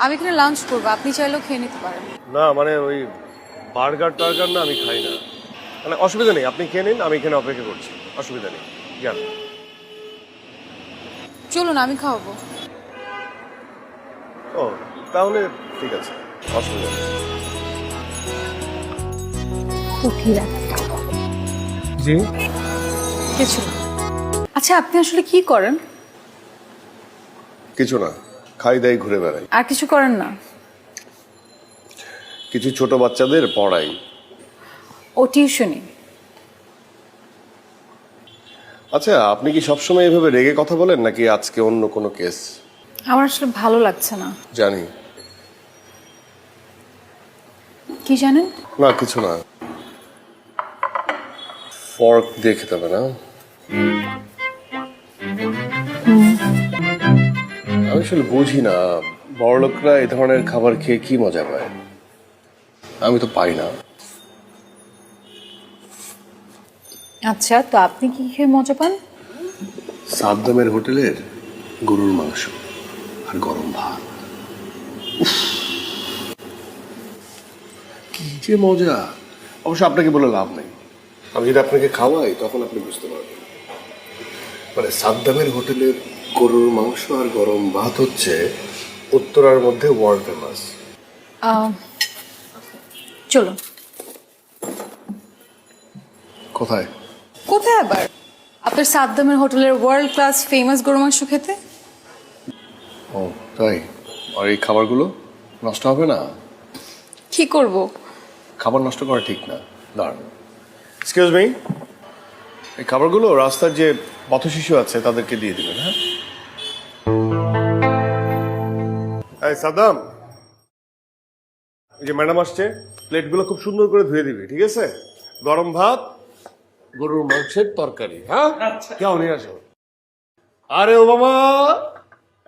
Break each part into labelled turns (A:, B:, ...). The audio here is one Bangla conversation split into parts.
A: আমি এখানে লাঞ্চ করবো, আপনি চাইলেও খেয়ে নিতে পারেন।
B: না মানে ওই বার্গার টার্গার না আমি খাই না, মানে অসুবিধা নেই, আপনি খেয়ে নিন, আমি এখানে অপেক্ষা করছি, অসুবিধা নেই। যান।
A: চলুন আমি খাওয়াবো।
B: ও তাহলে ঠিক আছে, অসুবিধা নেই। জি
A: কিছু না। আচ্ছা আপনি আসলে কি করেন?
B: কিছু না, খাই দাই ঘুরে বেড়াই।
A: আর কিছু করেন না?
B: কিছু ছোট বাচ্চাদের পড়াই।
A: ও টিউশনি।
B: আচ্ছা আপনি কি সবসময় এভাবে রেগে কথা বলেন নাকি আজকে অন্য কোনো কেস?
A: আমার আসলে ভালো লাগছে না।
B: জানি।
A: কি জানেন?
B: না কিছু না, ফর্ক দিয়ে খেতে হবে না। আমি আসলে বুঝি না বড়লোকরা এই ধরনের খাবার খেয়ে কি মজা পায়, আমি তো পাই না।
A: আচ্ছা তো আপনি কি খেয়ে মজা পান?
B: সাদ্দামের হোটেলের গরুর মাংস আর গরম ভাত, উফ, কি যে মজা। অবশ্য আপনাকে বলে লাভ নেই, আমি যদি আপনাকে খাওয়াই তখন আপনি বুঝতে পারবেন। মানে সাদ্দামের হোটেলের গরুর মাংস আর গরম ভাত হচ্ছে উত্তরার মধ্যে ওয়ার্ল্ড ফেমাস।
A: চলুন।
B: কোথায়?
A: কোথায় আবার? আপনার সাদ্দামের হোটেলের ওয়ার্ল্ড ক্লাস ফেমাস গরু মাংস খেতে।
B: ও তাই? আর এই খাবারগুলো নষ্ট হবে না?
A: কি করব?
B: খাবার নষ্ট করা ঠিক না। দাঁড়ান, এক্সকিউজ মি, এই খাবারগুলো রাস্তার যে পথশিশু আছে তাদেরকে দিয়ে দিবেন। হ্যাঁ এই সাদ্দাম, এই যে ম্যাডাম আসছে, প্লেটগুলো খুব সুন্দর করে ধুয়ে দিবি, ঠিক আছে? গরম ভাত, গরুর মাংসের তরকারি। হ্যাঁ কেউ নিয়ে আসো। আরে ও বাবা,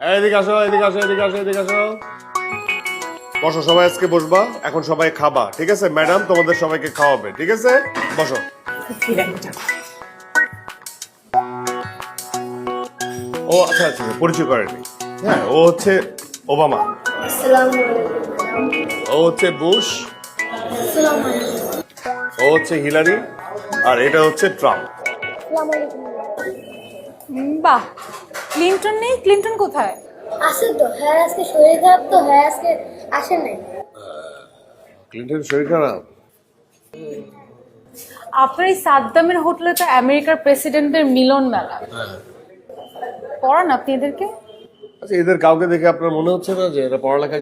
B: এদিকে আসো, এদিকে আসো, এদিকে আসো, এদিকে আসো। বসো, সবাই আজকে বসবা, এখন সবাই খাবা, ঠিক আছে? ম্যাডাম তোমাদের সবাইকে খাওয়াবে, ঠিক আছে? বসো। ও আচ্ছা আচ্ছা, পরিচয় করেনি। হ্যাঁ ও হচ্ছে ওবামা, ও হচ্ছে বুশ, ও হচ্ছে হিলারি, আর এটা হচ্ছে ট্রাম্প।
A: বাহ, ক্লিনটন নেই? ক্লিনটন কোথায়?
C: আছে তো, হ্যাঁ আজকে শরীর খারাপ তো, হ্যাঁ আজকে আসে নাই।
B: ক্লিন্টন শরীর খারাপ?
A: আপনার এই সাদ্দামের হোটেলে তো আমেরিকার প্রেসিডেন্টের মিলন মেলা, পড়ান আপনি এদেরকে?
B: আচ্ছা এদের কাউকে দেখে আপনার মনে হচ্ছে না যে এরা পড়ালেখা